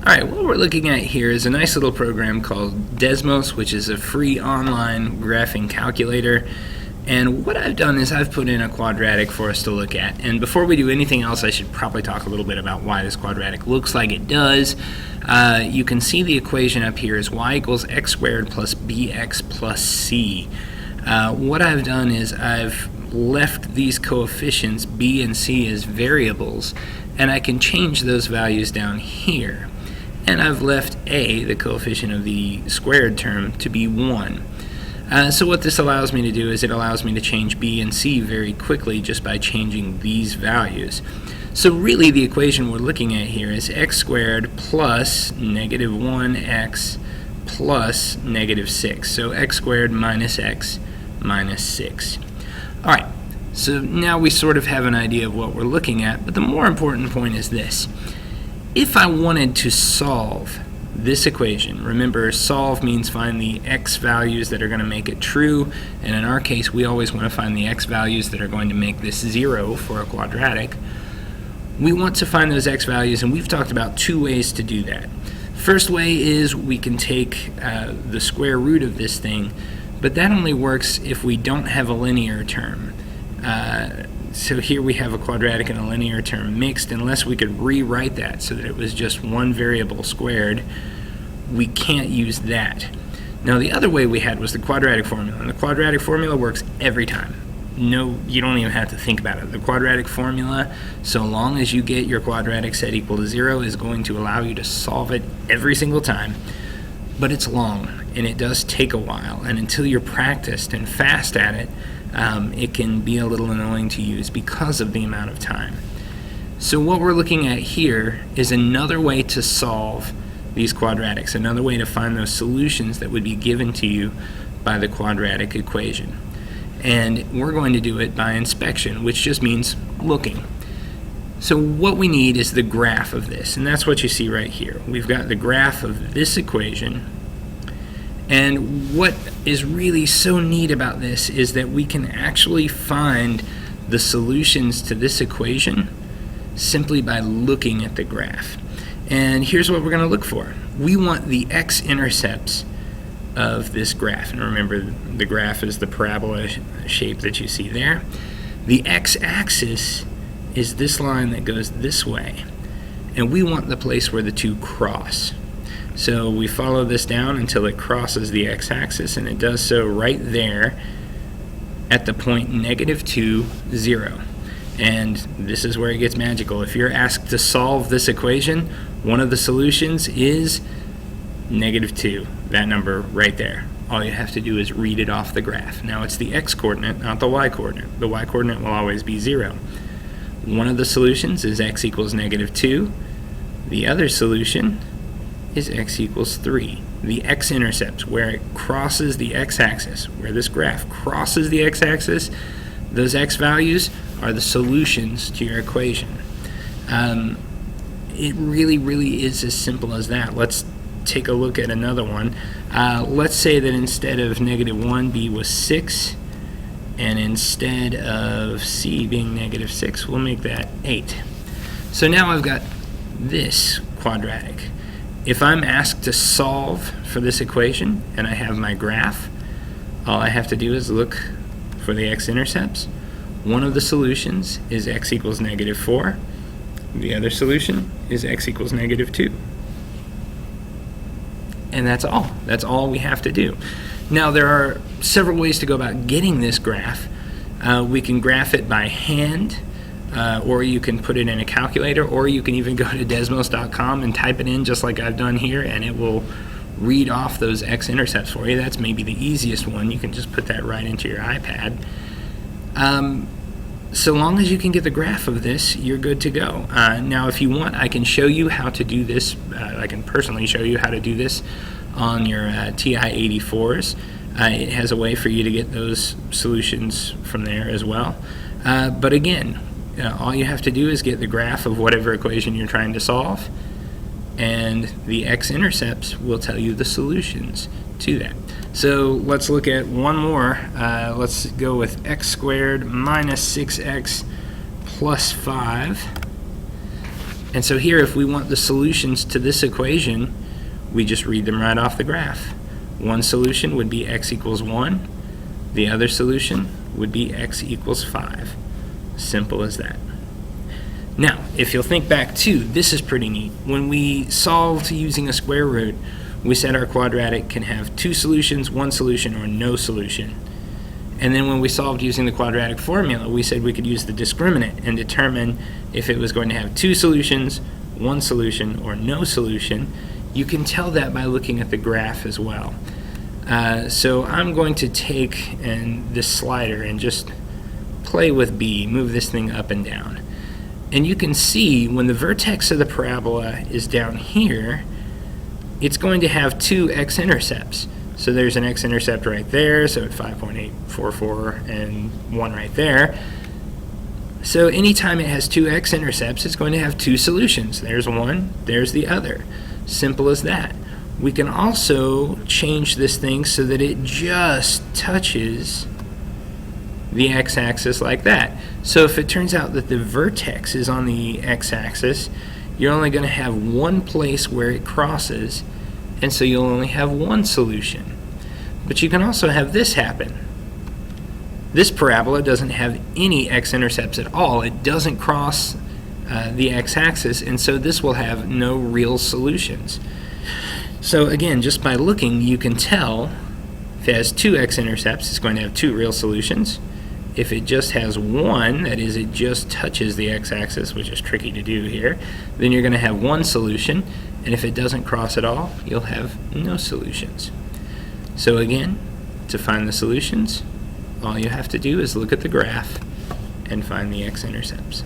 Alright, what we're looking at here is a nice little program called Desmos, which is a free online graphing calculator. And what I've done is I've put in a quadratic for us to look at. And before we do anything else, I should probably talk a little bit about why this quadratic looks like it does. You can see the equation up here is y equals x squared plus bx plus c. What I've done is I've left these coefficients b and c as variables, and I can change those values down here. And I've left a, the coefficient of the squared term, to be 1. So what this allows me to do is it allows me to change b and c very quickly just by changing these values. So really the equation we're looking at here is x squared plus negative 1x plus negative 6. So x squared minus x minus 6. Alright, so now we sort of have an idea of what we're looking at, but the more important point is this. If I wanted to solve this equation, remember solve means find the x values that are going to make it true, and in our case we always want to find the x values that are going to make this 0 for a quadratic. We want to find those x values, and we've talked about two ways to do that. First way is we can take the square root of this thing, but that only works if we don't have a linear term. So here we have a quadratic and a linear term mixed. Unless we could rewrite that so that it was just one variable squared, we can't use that. Now the other way we had was the quadratic formula, and the quadratic formula works every time. No, you don't even have to think about it. The quadratic formula, so long as you get your quadratic set equal to 0, is going to allow you to solve it every single time. But it's long, and it does take a while, and until you're practiced and fast at it, it can be a little annoying to use because of the amount of time. So what we're looking at here is another way to solve these quadratics, another way to find those solutions that would be given to you by the quadratic equation. And we're going to do it by inspection, which just means looking. So what we need is the graph of this, and that's what you see right here. We've got the graph of this equation. And what is really so neat about this is that we can actually find the solutions to this equation simply by looking at the graph. And here's what we're going to look for. We want the x-intercepts of this graph. And remember, the graph is the parabola shape that you see there. The x-axis is this line that goes this way. And we want the place where the two cross. So we follow this down until it crosses the x-axis, and it does so right there at the point -2, 0. And this is where it gets magical. If you're asked to solve this equation, one of the solutions is -2, that number right there. All you have to do is read it off the graph. Now it's the x-coordinate, not the y-coordinate. The y-coordinate will always be 0. One of the solutions is x equals -2. The other solution is x equals 3. The x-intercepts, where it crosses the x-axis, where this graph crosses the x-axis, those x values are the solutions to your equation. It really is as simple as that. Let's take a look at another one. Let's say that instead of -1, b was 6, and instead of c being -6, we'll make that 8. So now I've got this quadratic. If I'm asked to solve for this equation and I have my graph, all I have to do is look for the x-intercepts. One of the solutions is x equals -4. The other solution is x equals -2. And that's all. That's all we have to do. Now there are several ways to go about getting this graph. We can graph it by hand, or you can put it in a calculator, or you can even go to desmos.com and type it in just like I've done here, and it will read off those x-intercepts for you. That's maybe the easiest one. You can just put that right into your iPad. So long as you can get the graph of this, you're good to go. Now if you want, I can show you how to do this. I can personally show you how to do this on your TI-84s. It has a way for you to get those solutions from there as well. But again, all you have to do is get the graph of whatever equation you're trying to solve, and the x-intercepts will tell you the solutions to that. So let's look at one more. Let's go with x squared minus 6x plus 5. And so here, if we want the solutions to this equation, we just read them right off the graph. One solution would be x equals 1. The other solution would be x equals 5. Simple as that. Now, if you'll think back too, this is pretty neat. When we solved using a square root, we said our quadratic can have 2 solutions, 1 solution, or no solution. And then when we solved using the quadratic formula, we said we could use the discriminant and determine if it was going to have 2 solutions, 1 solution, or no solution. You can tell that by looking at the graph as well. So I'm going to take this slider and just play with B, move this thing up and down. And you can see when the vertex of the parabola is down here, it's going to have 2 x-intercepts. So there's an x-intercept right there, so at 5.844 and 1 right there. So anytime it has 2 x-intercepts, it's going to have 2 solutions. There's one, there's the other. Simple as that. We can also change this thing so that it just touches the x-axis like that. So if it turns out that the vertex is on the x-axis, you're only going to have one place where it crosses, and so you'll only have one solution. But you can also have this happen. This parabola doesn't have any x-intercepts at all. It doesn't cross the x-axis, and so this will have no real solutions. So again, just by looking, you can tell if it has 2 x-intercepts, it's going to have 2 real solutions. If it just has 1, that is, it just touches the x-axis, which is tricky to do here, then you're going to have 1 solution, and if it doesn't cross at all, you'll have no solutions. So again, to find the solutions, all you have to do is look at the graph and find the x-intercepts.